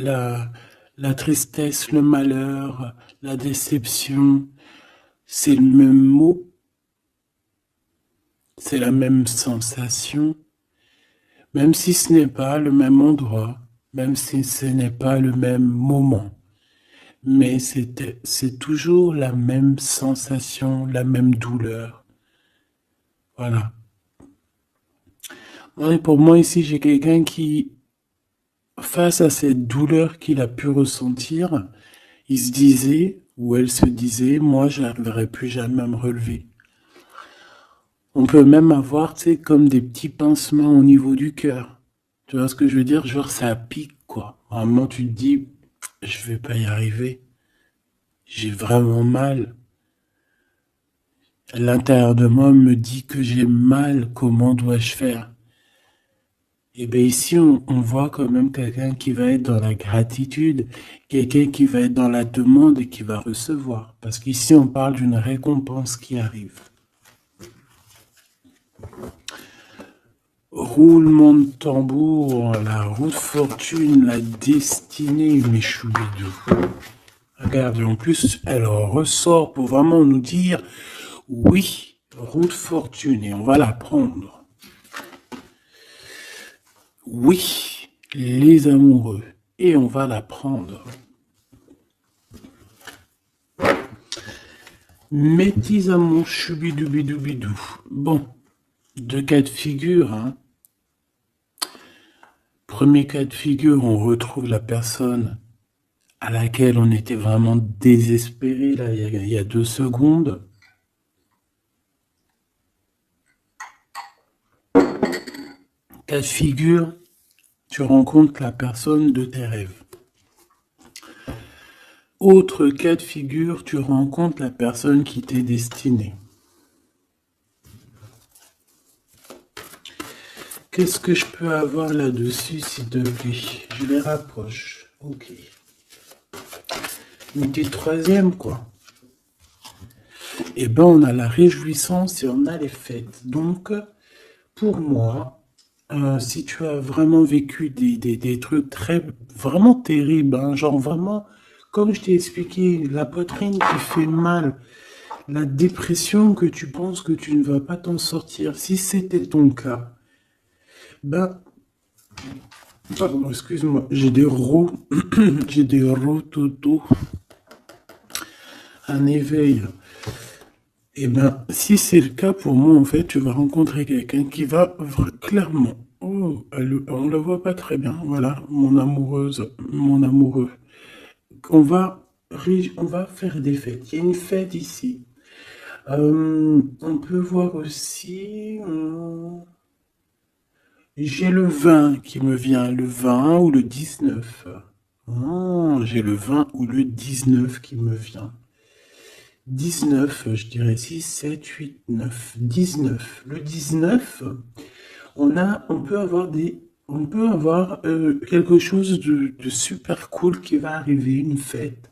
la, la tristesse, le malheur, la déception, c'est le même mot, c'est la même sensation, même si ce n'est pas le même endroit, même si ce n'est pas le même moment. Mais c'est toujours la même sensation, la même douleur. Voilà. Ouais, pour moi, ici, j'ai quelqu'un qui, face à cette douleur qu'il a pu ressentir, il se disait, ou elle se disait, moi, je n'arriverai plus jamais à me relever. On peut même avoir, tu sais, comme des petits pincements au niveau du cœur. Tu vois ce que je veux dire? Genre, ça pique, quoi. Vraiment, tu te dis, je vais pas y arriver. J'ai vraiment mal. L'intérieur de moi me dit que j'ai mal. Comment dois-je faire? Et bien ici, on voit quand même quelqu'un qui va être dans la gratitude, quelqu'un qui va être dans la demande et qui va recevoir. Parce qu'ici, on parle d'une récompense qui arrive. Roulement de tambour, la roue de fortune, la destinée, mes choubidous. Regarde, en plus, elle ressort pour vraiment nous dire, oui, roue de fortune, et on va la prendre. Oui, les amoureux, et on va la prendre. Mes petits amours choubidoubidou. Bon, deux cas de figure, hein. Premier cas de figure, on retrouve la personne à laquelle on était vraiment désespéré, là, il y a 2 secondes. Cas de figure, tu rencontres la personne de tes rêves. Autre cas de figure, tu rencontres la personne qui t'est destinée. Qu'est-ce que je peux avoir là-dessus, s'il te plaît? Je les rapproche. Ok. Une petite troisième, quoi. Eh ben, on a la réjouissance et on a les fêtes. Donc, pour moi, si tu as vraiment vécu des trucs vraiment terribles, hein, genre vraiment, comme je t'ai expliqué, la poitrine qui fait mal, la dépression que tu penses que tu ne vas pas t'en sortir, si c'était ton cas, ben, pardon, excuse-moi, j'ai des rototos, un éveil. Eh bien, si c'est le cas pour moi, en fait, tu vas rencontrer quelqu'un qui va clairement. Oh, on ne la voit pas très bien. Voilà, mon amoureuse, mon amoureux. On va faire des fêtes. Il y a une fête ici. On peut voir aussi. J'ai le 20 qui me vient, le 20 ou le 19. J'ai le 20 ou le 19 qui me vient. 19, je dirais 6, 7, 8, 9, 19. Le 19, on peut avoir quelque chose de super cool qui va arriver, une fête,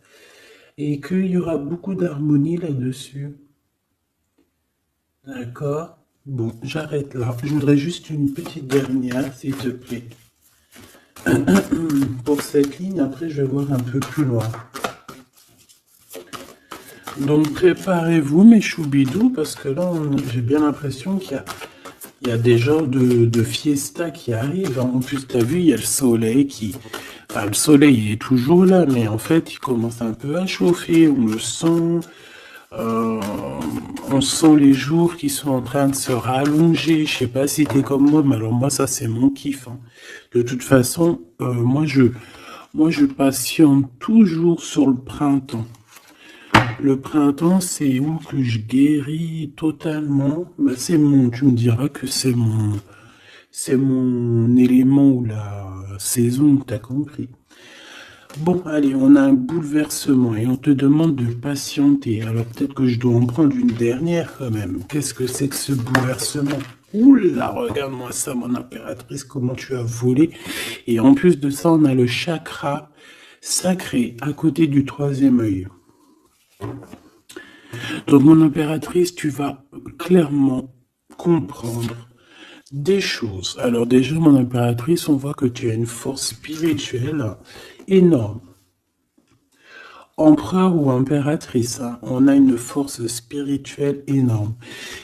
et qu'il y aura beaucoup d'harmonie là-dessus. D'accord? Bon, j'arrête là. Je voudrais juste une petite dernière, s'il te plaît. Pour cette ligne, après, je vais voir un peu plus loin. Donc, préparez-vous, mes choubidous, parce que là, j'ai bien l'impression il y a des genres de fiesta qui arrivent. En plus, tu as vu, il y a le soleil qui... Enfin, le soleil il est toujours là, mais en fait, il commence un peu à chauffer. On le sent. Euh, on sent les jours qui sont en train de se rallonger. Je sais pas si t'es comme moi, mais alors moi, ça, c'est mon kiff, hein. De toute façon, moi, je patiente toujours sur le printemps. Le printemps, c'est où que je guéris totalement. Bah, tu me diras que c'est mon élément ou la saison, t'as compris. Bon, allez, on a un bouleversement et on te demande de patienter. Alors peut-être que je dois en prendre une dernière quand même. Qu'est-ce que c'est que ce bouleversement? Oula, regarde-moi ça, mon impératrice, comment tu as volé. Et en plus de ça, on a le chakra sacré à côté du troisième œil. Donc, mon impératrice, tu vas clairement comprendre des choses. Alors déjà, mon impératrice, on voit que tu as une force spirituelle énorme. Empereur ou impératrice, hein, on a une force spirituelle énorme.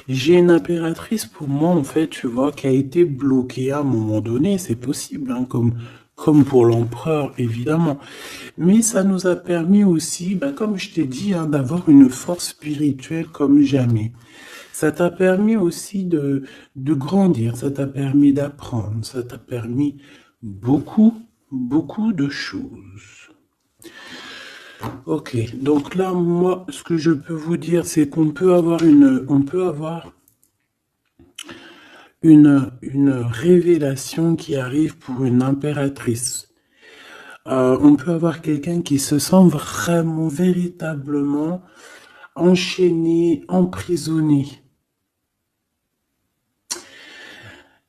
J'ai une impératrice pour moi, en fait, tu vois, qui a été bloquée à un moment donné, c'est possible, hein, comme pour l'empereur, évidemment. Mais ça nous a permis aussi, bah, comme je t'ai dit, hein, d'avoir une force spirituelle comme jamais. Ça t'a permis aussi de grandir, ça t'a permis d'apprendre, ça t'a permis beaucoup, beaucoup de choses. Ok, donc là, moi, ce que je peux vous dire, c'est qu'on peut avoir une révélation qui arrive pour une impératrice. On peut avoir quelqu'un qui se sent vraiment, véritablement enchaîné, emprisonné.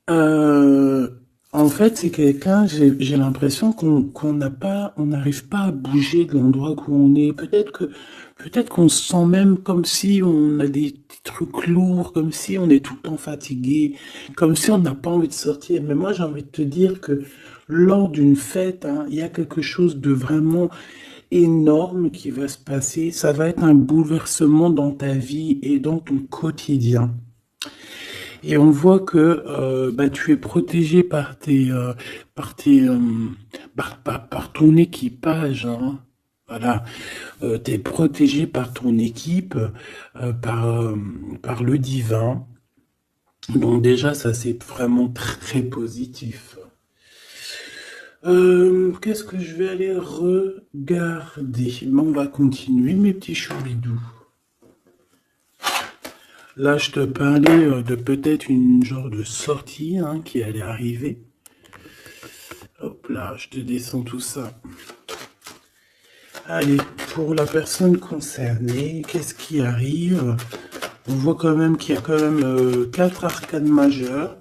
Euh, En fait, c'est quelqu'un, j'ai l'impression qu'on n'a pas, on n'arrive pas à bouger de l'endroit où on est. Peut-être qu'on se sent même comme si on a des petits trucs lourds, comme si on est tout le temps fatigué, comme si on n'a pas envie de sortir. Mais moi, j'ai envie de te dire que lors d'une fête, hein, il y a quelque chose de vraiment énorme qui va se passer. Ça va être un bouleversement dans ta vie et dans ton quotidien. Et on voit que bah, tu es protégé par par ton équipage, hein. Voilà, tu es protégé par ton équipe, par le divin. Donc déjà, ça c'est vraiment très positif. Qu'est-ce que je vais aller regarder? Mais on va continuer, mes petits choubidous. Là, je te parlais de peut-être une genre de sortie, hein, qui allait arriver. Hop là, je te descends tout ça. Allez, pour la personne concernée, qu'est-ce qui arrive? On voit quand même qu'il y a quand même 4 arcanes majeures.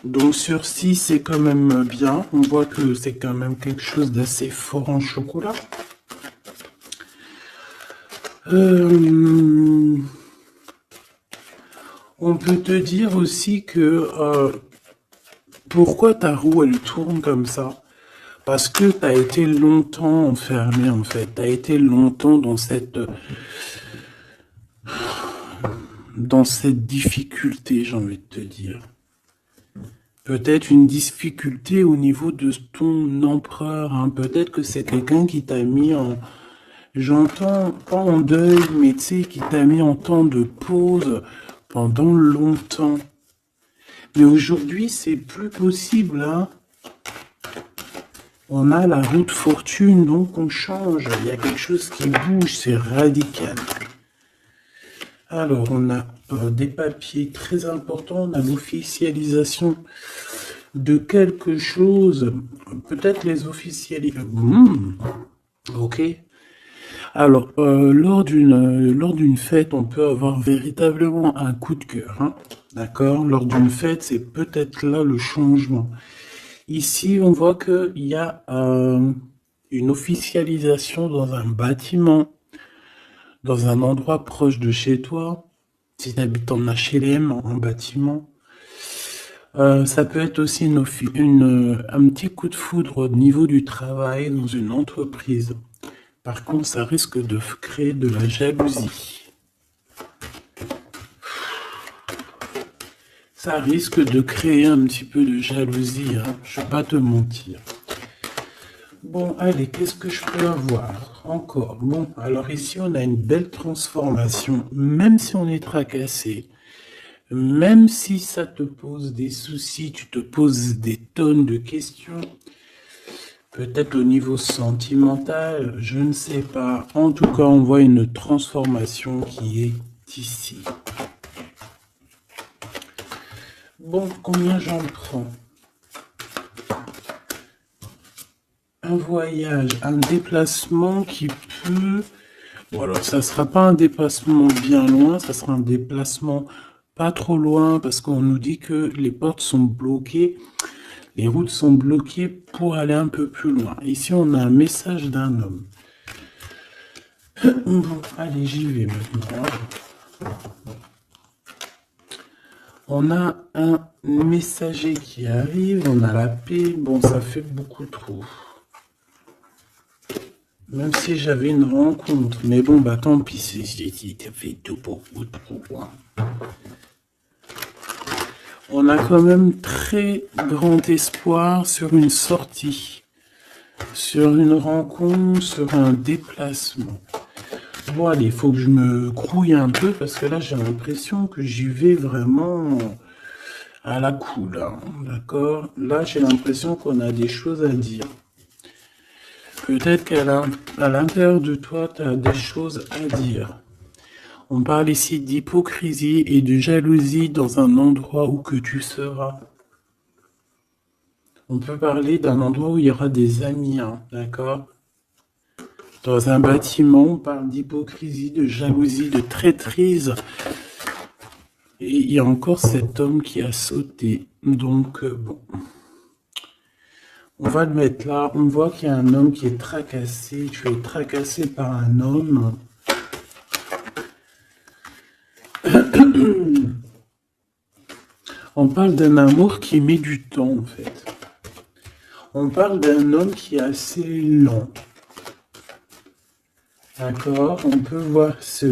Donc sur 6, c'est quand même bien. On voit que c'est quand même quelque chose d'assez fort en chocolat. On peut te dire aussi que pourquoi ta roue elle tourne comme ça? Parce que tu as été longtemps enfermé en fait. Tu as été longtemps dans cette difficulté, j'ai envie de te dire. Peut-être une difficulté au niveau de ton empereur, hein. Peut-être que c'est quelqu'un qui t'a mis en, j'entends pas en deuil, mais tu sais, qui t'a mis en temps de pause pendant longtemps. Mais aujourd'hui, c'est plus possible, hein. On a la roue de fortune, donc on change. Il y a quelque chose qui bouge, c'est radical. Alors, on a des papiers très importants, on a l'officialisation de quelque chose. Peut-être les officialisations. Ok. Alors, lors d'une fête, on peut avoir véritablement un coup de cœur, hein. D'accord? Lors d'une fête, c'est peut-être là le changement. Ici, on voit qu'il y a une officialisation dans un bâtiment, dans un endroit proche de chez toi. Si tu habites en HLM, en bâtiment. Ça peut être aussi un petit coup de foudre au niveau du travail dans une entreprise. Par contre, ça risque de créer de la jalousie. Ça risque de créer un petit peu de jalousie, hein. Je ne vais pas te mentir. Bon, allez, qu'est-ce que je peux avoir encore? Bon, alors ici, on a une belle transformation. Même si on est tracassé, même si ça te pose des soucis, tu te poses des tonnes de questions, peut-être au niveau sentimental, je ne sais pas. En tout cas, on voit une transformation qui est ici. Bon, combien j'en prends? Un voyage, un déplacement qui peut... Bon, alors, ça ne sera pas un déplacement bien loin, ça sera un déplacement pas trop loin, parce qu'on nous dit que les portes sont bloquées, les routes sont bloquées pour aller un peu plus loin. Ici, on a un message d'un homme. Bon, allez, j'y vais maintenant. On a un messager qui arrive, on a la paix. Bon, ça fait beaucoup trop. Même si j'avais une rencontre. Mais bon, bah tant pis, t'as fait tout pour vous. On a quand même très grand espoir sur une sortie, sur une rencontre, sur un déplacement. Bon, allez, il faut que je me grouille un peu parce que là, j'ai l'impression que j'y vais vraiment à la cool, hein, d'accord? Là, j'ai l'impression qu'on a des choses à dire. Peut-être qu'à l'intérieur de toi, tu as des choses à dire. On parle ici d'hypocrisie et de jalousie dans un endroit où que tu seras. On peut parler d'un endroit où il y aura des amis, hein, d'accord? Dans un bâtiment, on parle d'hypocrisie, de jalousie, de traîtrise. Et il y a encore cet homme qui a sauté. Donc, bon. On va le mettre là. On voit qu'il y a un homme qui est tracassé. Tu es tracassé par un homme. On parle d'un amour qui met du temps, en fait. On parle d'un homme qui est assez lent. D'accord? On peut voir ça.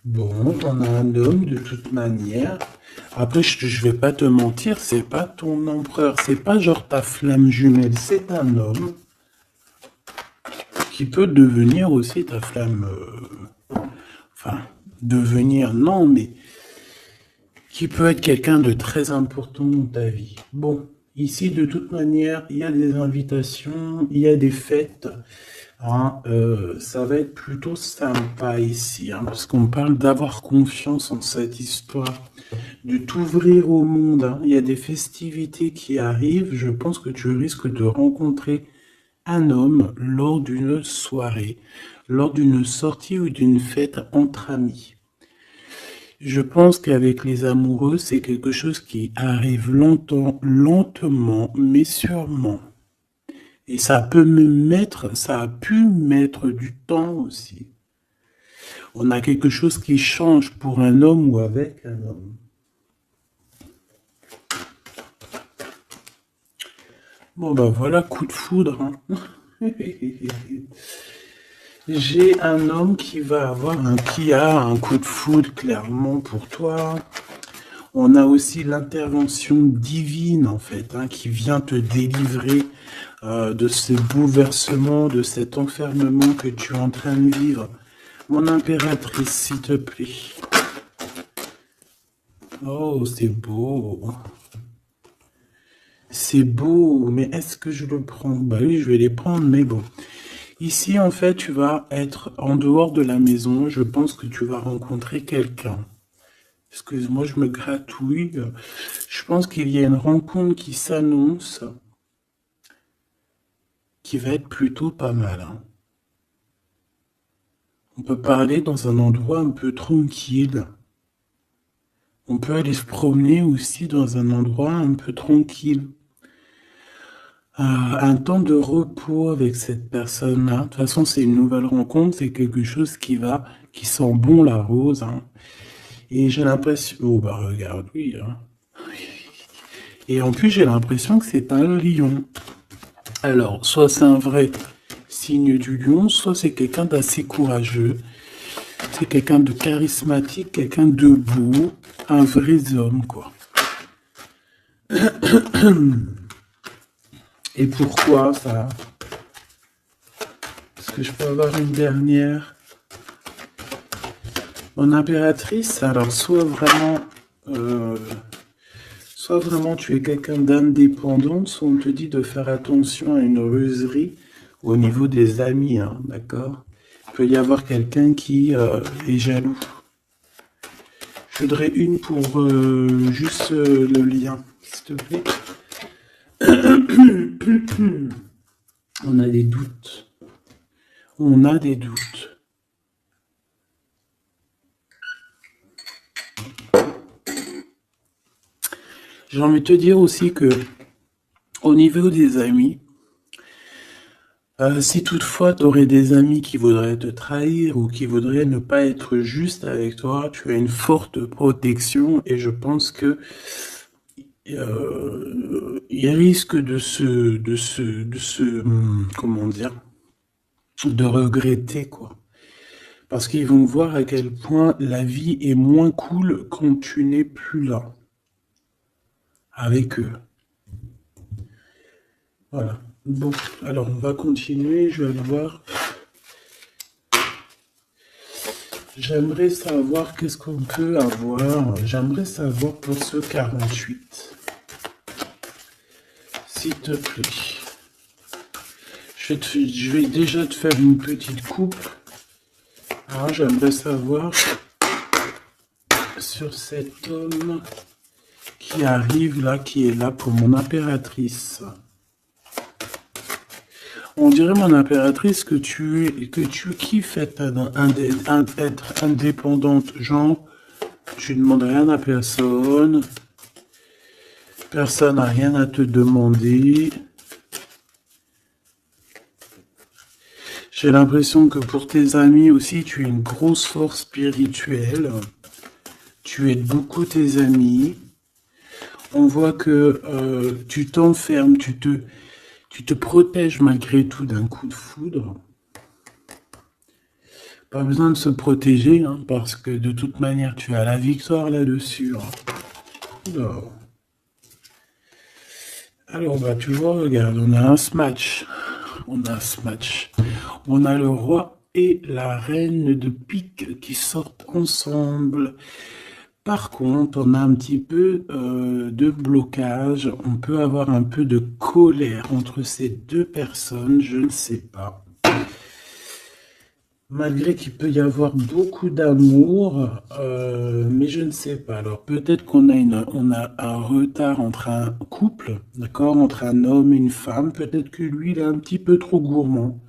Bon, on a un homme de toute manière. Après, je vais pas te mentir, c'est pas ton empereur, c'est pas genre ta flamme jumelle, c'est un homme qui peut devenir aussi ta flamme. Enfin, devenir, non, mais qui peut être quelqu'un de très important dans ta vie. Bon, ici, de toute manière, il y a des invitations, il y a des fêtes. Hein, ça va être plutôt sympa ici, hein, parce qu'on parle d'avoir confiance en cette histoire, de t'ouvrir au monde. Hein. Il y a des festivités qui arrivent. Je pense que tu risques de rencontrer un homme lors d'une soirée, lors d'une sortie ou d'une fête entre amis. Je pense qu'avec les amoureux, c'est quelque chose qui arrive lentement, mais sûrement. Et ça a pu mettre du temps aussi. On a quelque chose qui change pour un homme ou avec un homme. Bon ben voilà, coup de foudre. Hein. J'ai un homme qui a un coup de foudre clairement pour toi. On a aussi l'intervention divine en fait, hein, qui vient te délivrer de ce bouleversement, de cet enfermement que tu es en train de vivre. Mon impératrice, s'il te plaît. Oh, c'est beau. C'est beau, mais est-ce que je le prends? Bah oui, je vais les prendre, mais bon. Ici, en fait, tu vas être en dehors de la maison. Je pense que tu vas rencontrer quelqu'un. Excuse-moi, je me gratouille. Je pense qu'il y a une rencontre qui s'annonce, qui va être plutôt pas mal. Hein. On peut parler dans un endroit un peu tranquille. On peut aller se promener aussi dans un endroit un peu tranquille. Un temps de repos avec cette personne-là. De toute façon, c'est une nouvelle rencontre, c'est quelque chose qui sent bon la rose. Hein. Et j'ai l'impression... Oh bah regarde, oui. Hein. Et en plus, j'ai l'impression que c'est un lion. Alors, soit c'est un vrai signe du lion, soit c'est quelqu'un d'assez courageux. C'est quelqu'un de charismatique, quelqu'un de beau, un vrai homme, quoi. Et pourquoi ça? Est-ce que je peux avoir une dernière? Mon impératrice, alors soit vraiment tu es quelqu'un d'indépendant, soit on te dit de faire attention à une ruserie au niveau des amis, hein, d'accord? Il peut y avoir quelqu'un qui est jaloux. Je voudrais une pour juste le lien, s'il te plaît. On a des doutes. On a des doutes. J'ai envie de te dire aussi que au niveau des amis, si toutefois tu aurais des amis qui voudraient te trahir ou qui voudraient ne pas être juste avec toi, tu as une forte protection et je pense que il risque comment dire, de regretter, quoi. Parce qu'ils vont voir à quel point la vie est moins cool quand tu n'es plus là, avec eux. Voilà. Bon, alors on va continuer, je vais aller voir. J'aimerais savoir qu'est-ce qu'on peut avoir. J'aimerais savoir pour ce 48. S'il te plaît. Je vais déjà te faire une petite coupe. Alors, j'aimerais savoir sur cet homme qui arrive là, qui est là pour mon impératrice. On dirait, mon impératrice, que tu kiffes être indépendante. Genre, tu ne demandes rien à personne. Personne n'a rien à te demander. J'ai l'impression que pour tes amis aussi, tu es une grosse force spirituelle. Tu aides beaucoup tes amis. On voit que tu t'enfermes, tu te protèges malgré tout d'un coup de foudre. Pas besoin de se protéger, hein, parce que de toute manière, tu as la victoire là-dessus. Hein. Alors, bah, tu vois, regarde, on a un smash. On a un smash. On a le roi et la reine de pique qui sortent ensemble. Par contre, on a un petit peu de blocage. On peut avoir un peu de colère entre ces deux personnes, je ne sais pas. Malgré qu'il peut y avoir beaucoup d'amour, mais je ne sais pas. Alors peut-être qu'on a un retard entre un couple, d'accord, entre un homme et une femme. Peut-être que lui, il est un petit peu trop gourmand.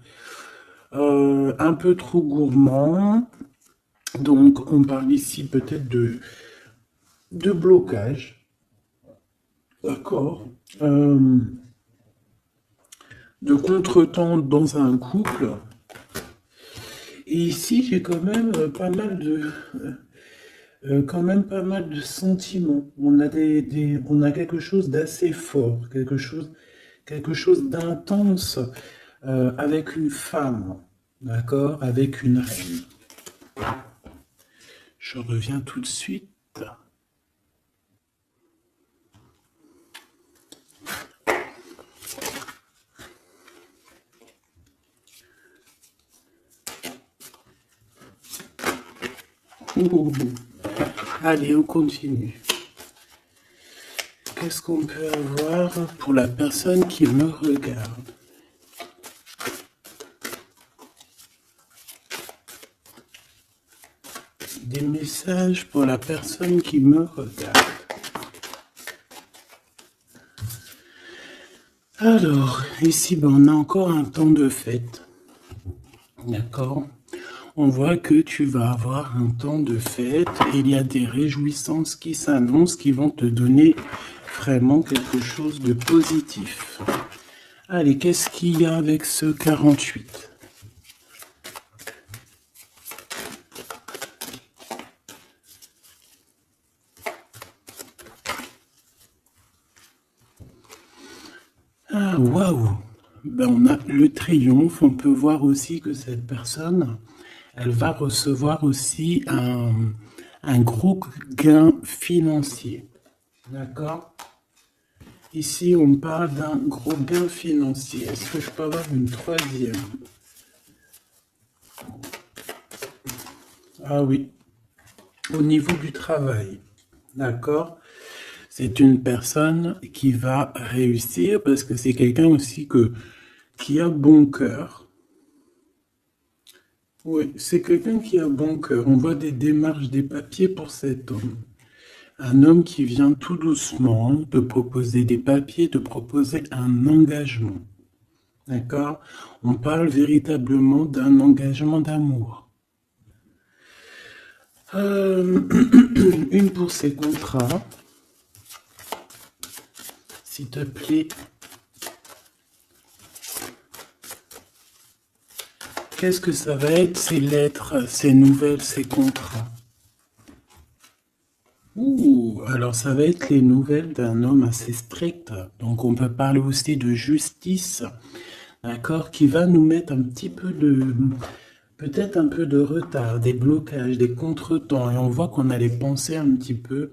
Un peu trop gourmand. Donc on parle ici peut-être de blocage. D'accord. De contretemps dans un couple. Et ici, j'ai quand même pas mal de sentiments. On a on a quelque chose d'assez fort, quelque chose d'intense avec une femme, d'accord, avec une reine. Je reviens tout de suite. Allez, on continue. Qu'est-ce qu'on peut avoir pour la personne qui me regarde? Des messages pour la personne qui me regarde. Alors, ici, ben, on a encore un temps de fête. D'accord? On voit que tu vas avoir un temps de fête et il y a des réjouissances qui s'annoncent, qui vont te donner vraiment quelque chose de positif. Allez, qu'est-ce qu'il y a avec ce 48? Ah, waouh! Ben, on a le triomphe. On peut voir aussi que cette personne, elle va recevoir aussi un gros gain financier. D'accord? Ici, on parle d'un gros gain financier. Est-ce que je peux avoir une troisième? Ah oui, au niveau du travail. D'accord? C'est une personne qui va réussir parce que c'est quelqu'un aussi qui a bon cœur. Oui, c'est quelqu'un qui a bon cœur. On voit des démarches, des papiers pour cet homme. Un homme qui vient tout doucement te proposer des papiers, te proposer un engagement. D'accord? On parle véritablement d'un engagement d'amour. Une pour ses contrats. S'il te plaît. Qu'est-ce que ça va être, ces lettres, ces nouvelles, ces contrats? Ouh, Alors ça va être les nouvelles d'un homme assez strict. Donc on peut parler aussi de justice, d'accord, qui va nous mettre un petit peu de, peut-être un peu de retard, des blocages, des contretemps. Et on voit qu'on a les pensées un petit peu.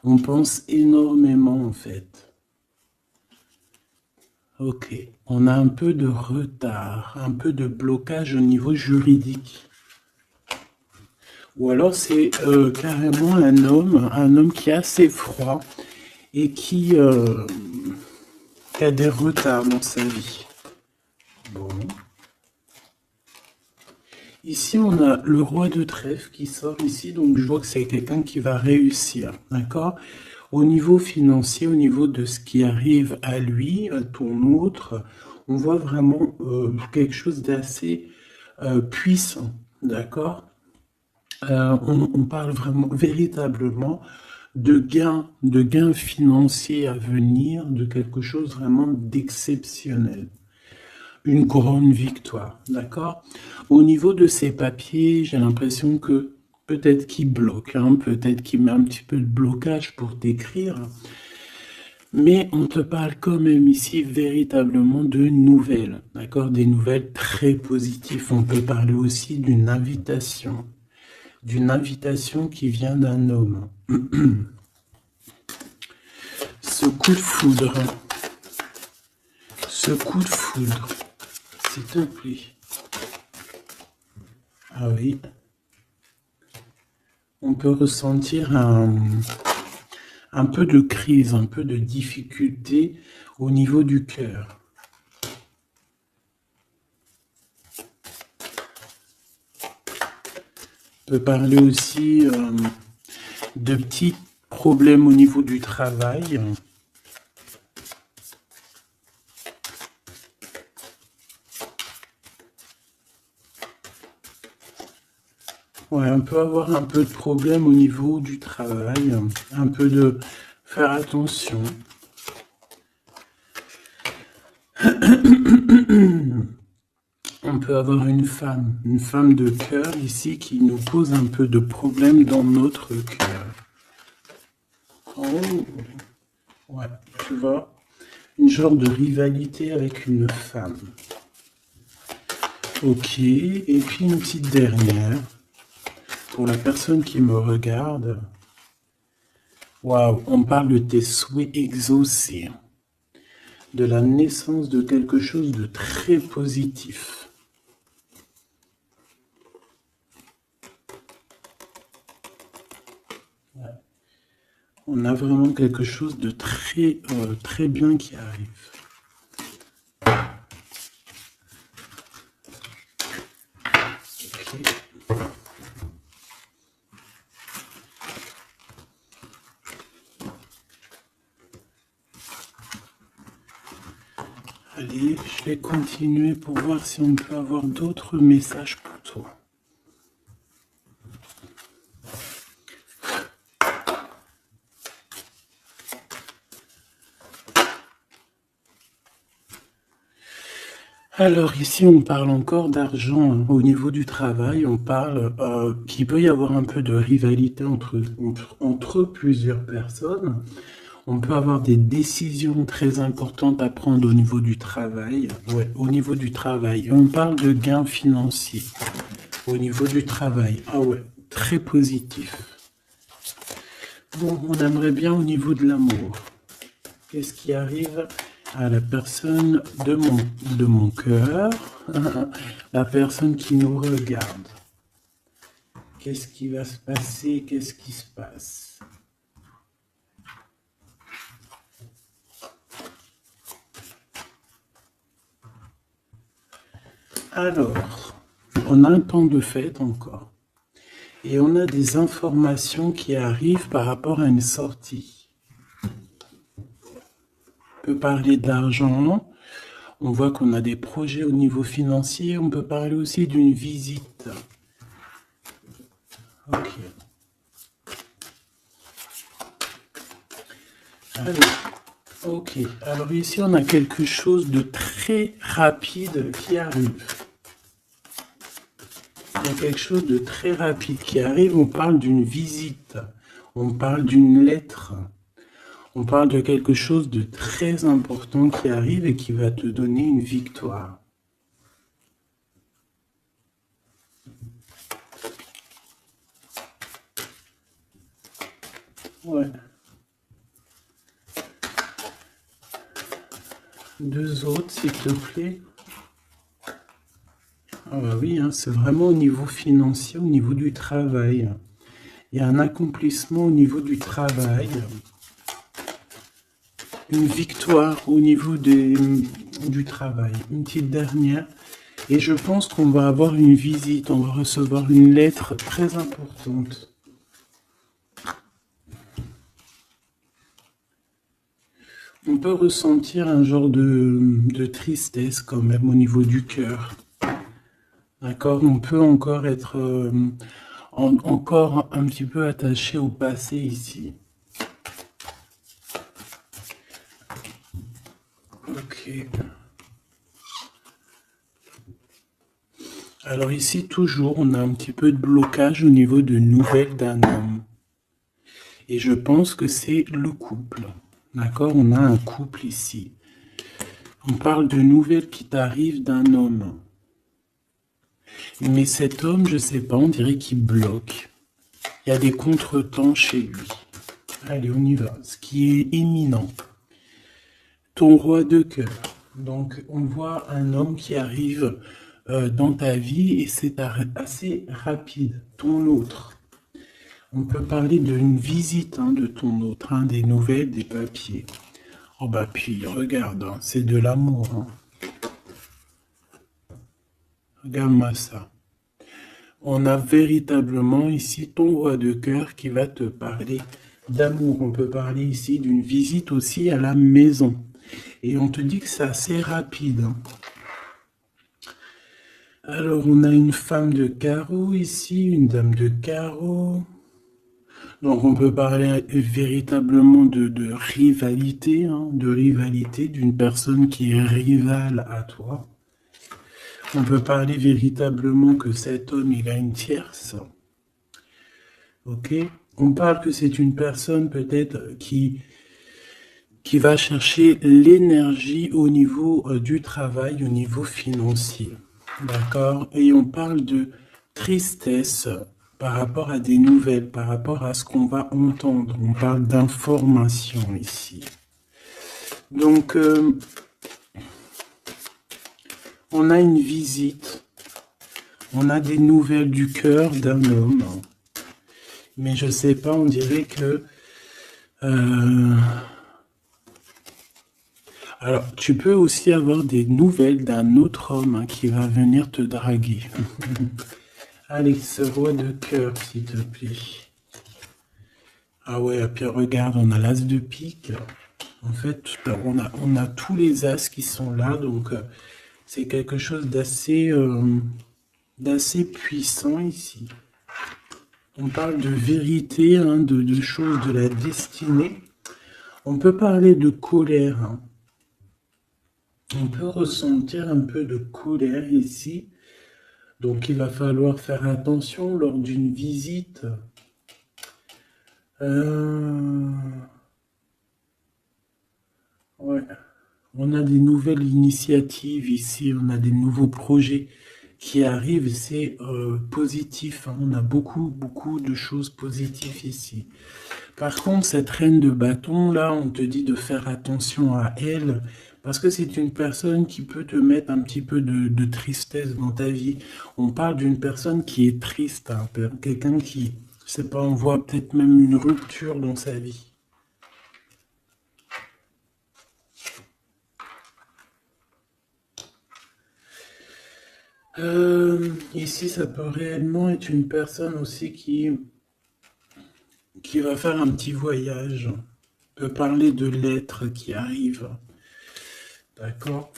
On pense énormément en fait. Ok, on a un peu de retard, un peu de blocage au niveau juridique. Ou alors c'est carrément un homme qui est assez froid et qui a des retards dans sa vie. Bon. Ici, on a le roi de trèfle qui sort ici, donc je vois que c'est quelqu'un qui va réussir, d'accord? Au niveau financier, au niveau de ce qui arrive à lui, à ton autre, on voit vraiment quelque chose d'assez puissant, d'accord? On parle vraiment, véritablement de gains financiers à venir, de quelque chose vraiment d'exceptionnel. Une grande victoire, d'accord? Au niveau de ces papiers, j'ai l'impression que peut-être qu'il bloque, hein, peut-être qu'il met un petit peu de blocage pour t'écrire, mais on te parle quand même ici véritablement de nouvelles, d'accord? Des nouvelles très positives. On peut parler aussi d'une invitation qui vient d'un homme. Ce coup de foudre, s'il te plaît. Ah oui. On peut ressentir un peu de crise, un peu de difficulté au niveau du cœur. On peut parler aussi de petits problèmes au niveau du travail. Ouais, on peut avoir un peu de problème au niveau du travail, un peu de faire attention. On peut avoir une femme de cœur ici qui nous pose un peu de problème dans notre cœur. Oh, ouais, tu vois, une genre de rivalité avec une femme. Ok, et puis une petite dernière. Pour la personne qui me regarde, waouh, on parle de tes souhaits exaucés, de la naissance de quelque chose de très positif. Ouais. On a vraiment quelque chose de très, très bien qui arrive. Okay. Allez, je vais continuer pour voir si on peut avoir d'autres messages pour toi. Alors ici, on parle encore d'argent, hein. Au niveau du travail, on parle qu'il peut y avoir un peu de rivalité entre plusieurs personnes. On peut avoir des décisions très importantes à prendre au niveau du travail. Ouais, au niveau du travail. On parle de gains financiers au niveau du travail. Ah ouais, très positif. Bon, on aimerait bien au niveau de l'amour. Qu'est-ce qui arrive à la personne de mon cœur, la personne qui nous regarde? Qu'est-ce qui va se passer? Qu'est-ce qui se passe? Alors, on a un temps de fête encore. Et on a des informations qui arrivent par rapport à une sortie. On peut parler d'argent. On voit qu'on a des projets au niveau financier. On peut parler aussi d'une visite. Ok. Ok. Alors ici, on a quelque chose de très rapide qui arrive. Il y a quelque chose de très rapide qui arrive. On parle d'une visite. On parle d'une lettre. On parle de quelque chose de très important qui arrive et qui va te donner une victoire. Ouais. Deux autres, s'il te plaît. Ah bah oui, hein, c'est vraiment au niveau financier, au niveau du travail. Il y a un accomplissement au niveau du travail. Une victoire au niveau du travail. Une petite dernière. Et je pense qu'on va avoir une visite. On va recevoir une lettre très importante. On peut ressentir un genre de tristesse quand même au niveau du cœur. D'accord? On peut encore être encore un petit peu attaché au passé ici. Ok. Alors ici, toujours, on a un petit peu de blocage au niveau de nouvelles d'un homme. Et je pense que c'est le couple. D'accord? On a un couple ici. On parle de nouvelles qui t'arrivent d'un homme. Mais cet homme, je sais pas, on dirait qu'il bloque. Il y a des contretemps chez lui. Allez, on y va. Ce qui est imminent. Ton roi de cœur. Donc, on voit un homme qui arrive dans ta vie et c'est assez rapide. Ton autre. On peut parler d'une visite de ton autre, des nouvelles, des papiers. Oh bah puis, regarde, c'est de l'amour. Regarde-moi ça. On a véritablement ici ton roi de cœur qui va te parler d'amour. On peut parler ici d'une visite aussi à la maison. Et on te dit que c'est assez rapide. Alors, on a une femme de carreau ici, une dame de carreau. Donc, on peut parler véritablement de rivalité, d'une personne qui est rivale à toi. On peut parler véritablement que cet homme, il a une tierce. Ok? On parle que c'est une personne peut-être qui va chercher l'énergie au niveau du travail, au niveau financier. D'accord? Et on parle de tristesse par rapport à des nouvelles, par rapport à ce qu'on va entendre. On parle d'information ici. Donc, on a une visite. On a des nouvelles du cœur d'un homme. Mais je sais pas, on dirait que... Alors, tu peux aussi avoir des nouvelles d'un autre homme qui va venir te draguer. Alex, roi de cœur, s'il te plaît. Ah ouais, et puis regarde, on a l'as de pique. En fait, on a tous les as qui sont là, donc c'est quelque chose d'assez puissant ici. On parle de vérité, de choses de la destinée. On peut parler de colère. On peut ressentir un peu de colère ici. Donc il va falloir faire attention lors d'une visite. Ouais. On a des nouvelles initiatives ici, on a des nouveaux projets qui arrivent, c'est positif. On a beaucoup de choses positives ici. Par contre, cette reine de bâton, là, on te dit de faire attention à elle, parce que c'est une personne qui peut te mettre un petit peu de tristesse dans ta vie. On parle d'une personne qui est triste, quelqu'un qui, je sais pas, on voit peut-être même une rupture dans sa vie. Ici, ça peut réellement être une personne aussi qui va faire un petit voyage. On peut parler de lettres qui arrivent. D'accord?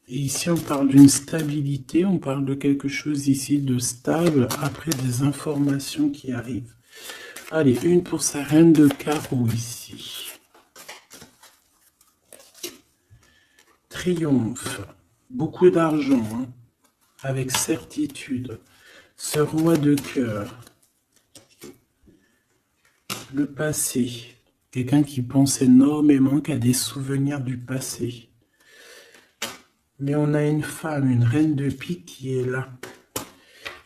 Et ici, on parle d'une stabilité, on parle de quelque chose ici de stable après des informations qui arrivent. Allez, une pour sa reine de carreau ici. Triomphe. Beaucoup d'argent, avec certitude. Ce roi de cœur, le passé. Quelqu'un qui pense énormément, qui a des souvenirs du passé. Mais on a une femme, une reine de pique qui est là.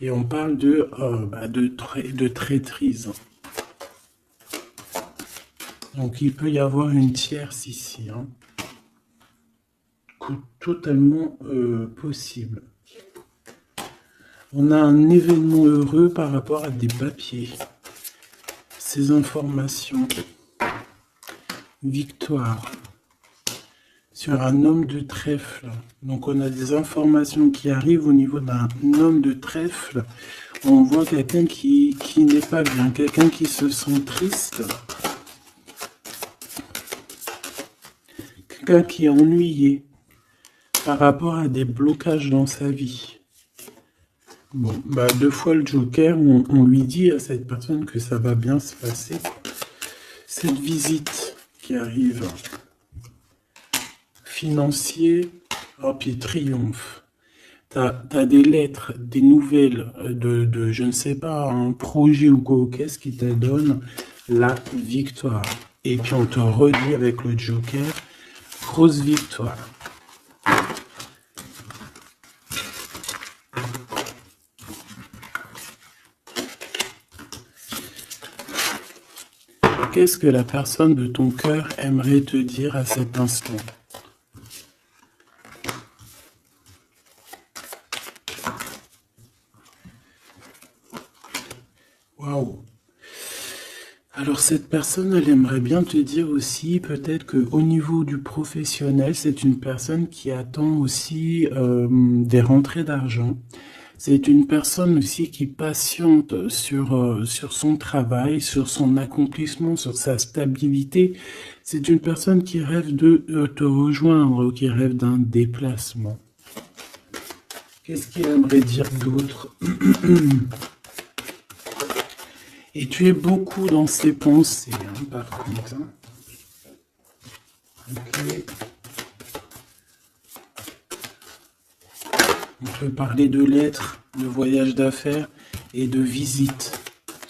Et on parle de traîtrise. Donc il peut y avoir une tierce ici. Hein. Totalement possible. On a un événement heureux par rapport à des papiers. Ces informations. Victoire. Sur un homme de trèfle. Donc on a des informations qui arrivent au niveau d'un homme de trèfle. On voit quelqu'un qui n'est pas bien, quelqu'un qui se sent triste. Quelqu'un qui est ennuyé par rapport à des blocages dans sa vie. Bon, bah 2 fois le Joker, on lui dit à cette personne que ça va bien se passer. Cette visite qui arrive. Financier, oh puis triomphe. T'as des lettres, des nouvelles de je ne sais pas, un projet ou quoi, qu'est-ce qui te donne la victoire. Et puis on te redit avec le Joker, grosse victoire. Qu'est-ce que la personne de ton cœur aimerait te dire à cet instant? Waouh! Alors cette personne, elle aimerait bien te dire aussi peut-être qu'au niveau du professionnel, c'est une personne qui attend aussi des rentrées d'argent. C'est une personne aussi qui patiente sur son travail, sur son accomplissement, sur sa stabilité. C'est une personne qui rêve de te rejoindre, qui rêve d'un déplacement. Qu'est-ce qu'il aimerait dire d'autre? Et tu es beaucoup dans ses pensées, hein, par contre. Hein. Okay. On peut parler de lettres, de voyage d'affaires et de visites.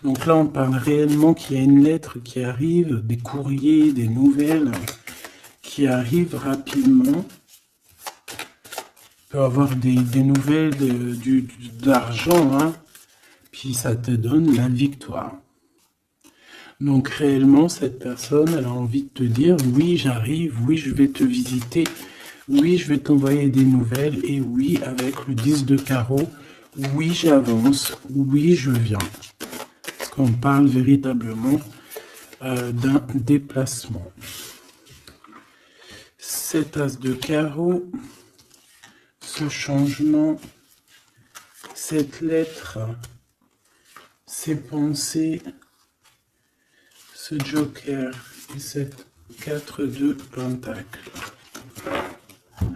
Donc là, on parle réellement qu'il y a une lettre qui arrive, des courriers, des nouvelles qui arrivent rapidement. Tu peux avoir des nouvelles d'argent, hein, puis ça te donne la victoire. Donc réellement, cette personne, elle a envie de te dire, oui, j'arrive, oui, je vais te visiter, oui, je vais t'envoyer des nouvelles, et oui, avec le 10 de carreau, oui, j'avance, oui, je viens. Parce qu'on parle véritablement d'un déplacement. 7 as de carreau, ce changement, cette lettre, ces pensées, ce joker et cette 4 de pentacle.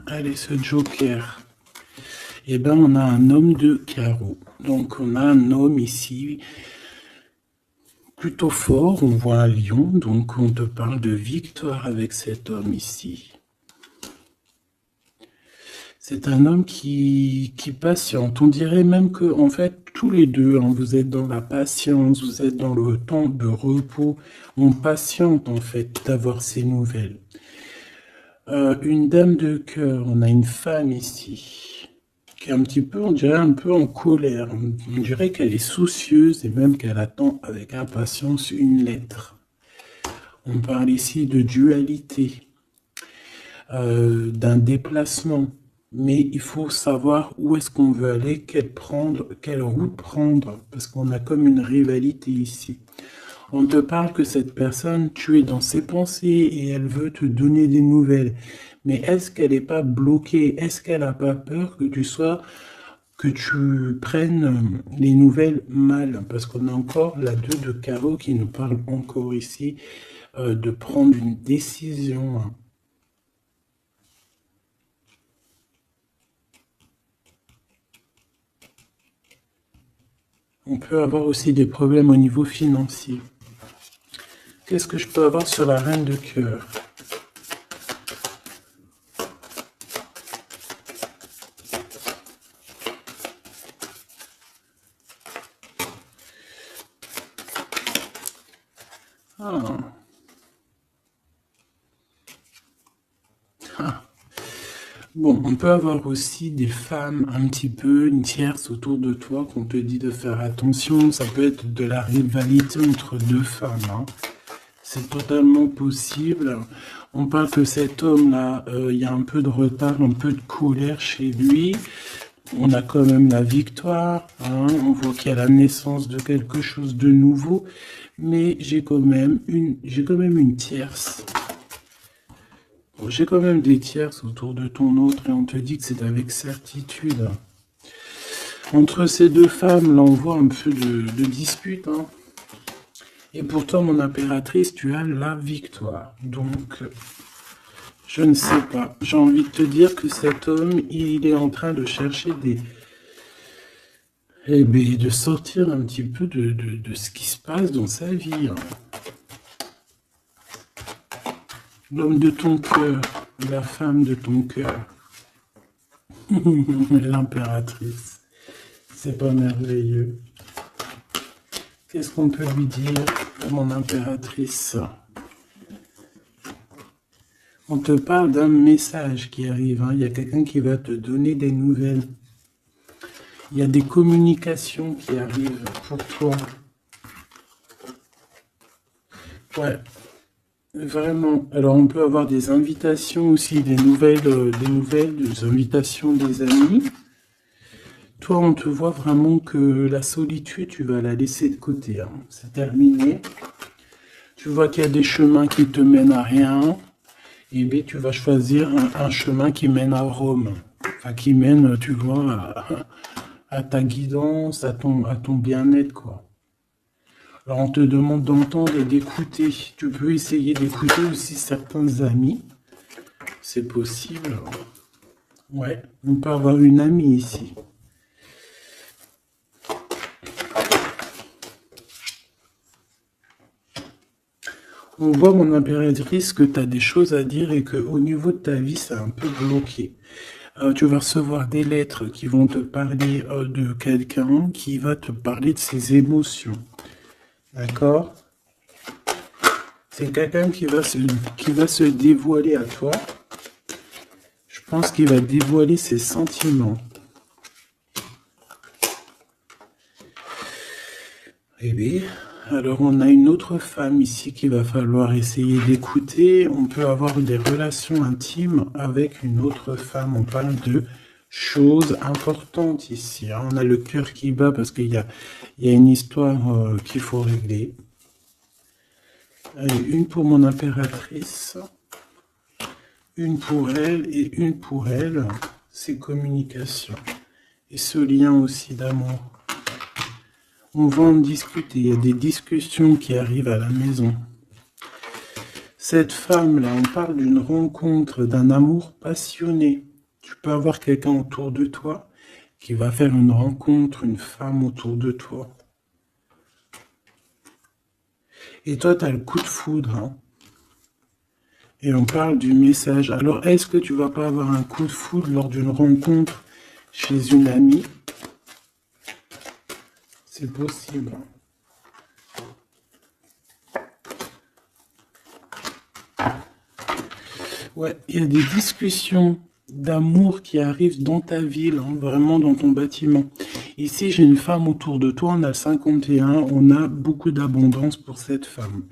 Allez, ce joker. Et ben, on a un homme de carreau. Donc, on a un homme ici plutôt fort. On voit un lion. Donc, on te parle de victoire avec cet homme ici. C'est un homme qui patiente. On dirait même que, en fait, tous les deux, hein, vous êtes dans la patience, vous êtes dans le temps de repos. On patiente, en fait, d'avoir ces nouvelles. Une dame de cœur, on a une femme ici, qui est un petit peu, on dirait un peu en colère. On dirait qu'elle est soucieuse et même qu'elle attend avec impatience une lettre. On parle ici de dualité, d'un déplacement. Mais il faut savoir où est-ce qu'on veut aller, quelle route prendre, parce qu'on a comme une rivalité ici. On te parle que cette personne, tu es dans ses pensées et elle veut te donner des nouvelles. Mais est-ce qu'elle n'est pas bloquée? Est-ce qu'elle n'a pas peur que tu prennes les nouvelles mal? Parce qu'on a encore la 2 de carreau qui nous parle encore ici de prendre une décision. On peut avoir aussi des problèmes au niveau financier. Qu'est-ce que je peux avoir sur la reine de cœur? Bon, on peut avoir aussi des femmes un petit peu, une tierce autour de toi qu'on te dit de faire attention. Ça peut être de la rivalité entre deux femmes, hein. C'est totalement possible. On parle que cet homme-là, il y a un peu de retard, un peu de colère chez lui. On a quand même la victoire, hein. On voit qu'il y a la naissance de quelque chose de nouveau. Mais j'ai quand même une tierce. Bon, j'ai quand même des tierces autour de ton autre et on te dit que c'est avec certitude. Entre ces deux femmes, là, on voit un peu de dispute, hein. Et pourtant, mon impératrice, tu as la victoire. Donc, je ne sais pas. J'ai envie de te dire que cet homme, il est en train de chercher eh bien, de sortir un petit peu de ce qui se passe dans sa vie, hein. L'homme de ton cœur, la femme de ton cœur, l'impératrice. C'est pas merveilleux. Qu'est-ce qu'on peut lui dire, mon impératrice? On te parle d'un message qui arrive, hein. Il y a quelqu'un qui va te donner des nouvelles. Il y a des communications qui arrivent pour toi. Ouais, vraiment. Alors, on peut avoir des invitations aussi, des invitations des amis. Toi, on te voit vraiment que la solitude, tu vas la laisser de côté, hein. C'est terminé. Tu vois qu'il y a des chemins qui te mènent à rien. Et bien, tu vas choisir un chemin qui mène à Rome. Enfin, qui mène, tu vois, à ta guidance, à ton bien-être, quoi. Alors, on te demande d'entendre et d'écouter. Tu peux essayer d'écouter aussi certains amis. C'est possible. Ouais, on peut avoir une amie ici. On voit, mon impératrice, que tu as des choses à dire et qu'au niveau de ta vie, c'est un peu bloqué. Tu vas recevoir des lettres qui vont te parler de quelqu'un qui va te parler de ses émotions. D'accord? C'est quelqu'un qui va se dévoiler à toi. Je pense qu'il va dévoiler ses sentiments. Eh bien, alors on a une autre femme ici qu'il va falloir essayer d'écouter. On peut avoir des relations intimes avec une autre femme. On parle de choses importantes ici, hein. On a le cœur qui bat parce qu'il y a une histoire qu'il faut régler. Allez, une pour mon impératrice, une pour elle et une pour elle. C'est communication. Et ce lien aussi d'amour. On va en discuter, il y a des discussions qui arrivent à la maison. Cette femme-là, on parle d'une rencontre, d'un amour passionné. Tu peux avoir quelqu'un autour de toi qui va faire une rencontre, une femme autour de toi. Et toi, tu as le coup de foudre, hein. Et on parle du message. Alors, est-ce que tu vas pas avoir un coup de foudre lors d'une rencontre chez une amie? C'est possible. Ouais, il y a des discussions d'amour qui arrivent dans ta ville, hein, vraiment dans ton bâtiment. Ici, j'ai une femme autour de toi, on a le 51, on a beaucoup d'abondance pour cette femme.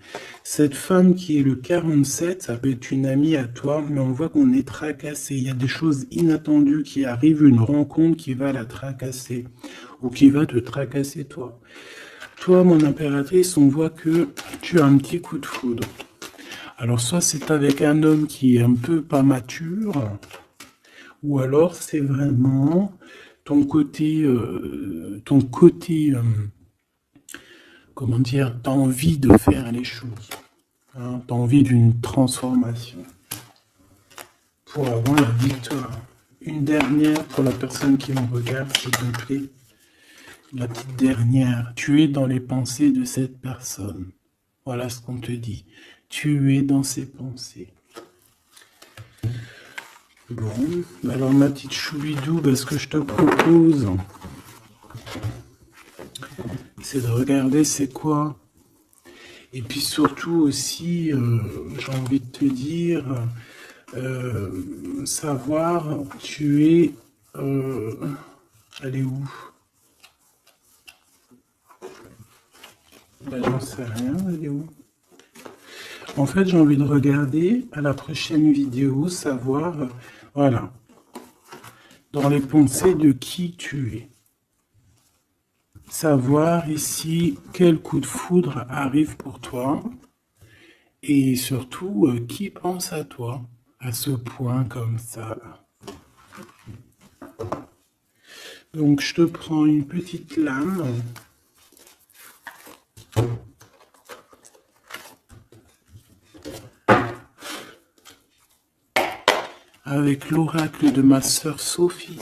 Cette femme qui est le 47, ça peut être une amie à toi, mais on voit qu'on est tracassé. Il y a des choses inattendues qui arrivent, une rencontre qui va la tracasser, ou qui va te tracasser toi. Toi, mon impératrice, on voit que tu as un petit coup de foudre. Alors, soit c'est avec un homme qui est un peu pas mature, ou alors c'est vraiment ton côté, comment dire, t'as envie de faire les choses, hein, t'as envie d'une transformation pour avoir la victoire. Une dernière pour la personne qui me regarde, s'il te plaît. La petite dernière, tu es dans les pensées de cette personne. Voilà ce qu'on te dit. Tu es dans ses pensées. Bon, alors ma petite choubidou, ce que je te propose, c'est de regarder c'est quoi. Et puis surtout aussi, j'ai envie de te dire, savoir, tu es... elle est où? Ben, j'en sais rien, elle est où? En fait, j'ai envie de regarder à la prochaine vidéo, savoir, voilà, dans les pensées de qui tu es. Savoir ici quel coup de foudre arrive pour toi et surtout qui pense à toi à ce point comme ça. Donc je te prends une petite lame. Avec l'oracle de ma sœur Sophie,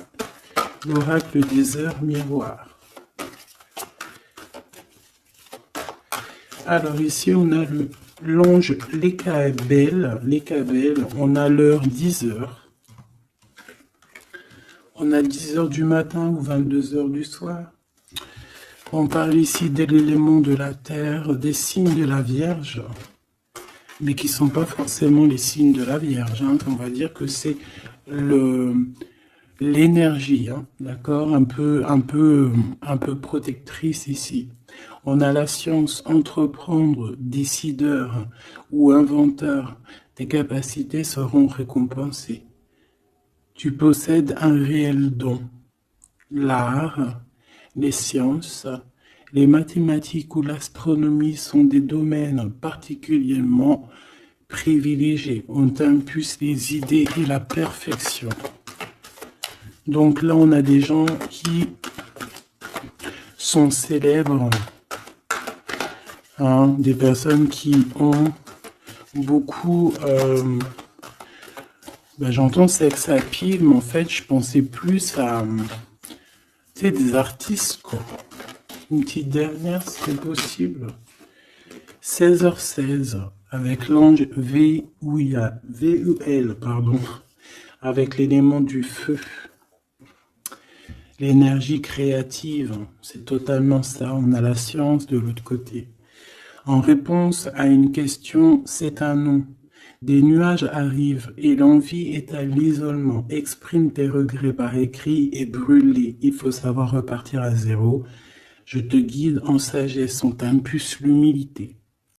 l'oracle des heures miroirs. Alors ici on a l'ange Lekabel, on a l'heure 10h. On a 10h du matin ou 22h du soir. On parle ici de l'élément de la terre, des signes de la Vierge, mais qui ne sont pas forcément les signes de la Vierge. Hein. On va dire que c'est l'énergie, hein, d'accord, un peu protectrice ici. On a la science, entreprendre, décideur ou inventeur. Tes capacités seront récompensées. Tu possèdes un réel don. L'art, les sciences, les mathématiques ou l'astronomie sont des domaines particulièrement privilégiés. On t'impulse les idées et la perfection. Donc là, on a des gens qui sont célèbres, hein, des personnes qui ont beaucoup... j'entends sex appeal, mais en fait, je pensais plus à... tu sais, des artistes, quoi. Une petite dernière, si c'est possible. 16h16, avec l'ange VUL, pardon, avec l'élément du feu. L'énergie créative, c'est totalement ça. On a la science de l'autre côté. En réponse à une question, c'est un non. Des nuages arrivent et l'envie est à l'isolement. Exprime tes regrets par écrit et brûle-les. Il faut savoir repartir à zéro. Je te guide en sagesse, on t'impulse l'humilité.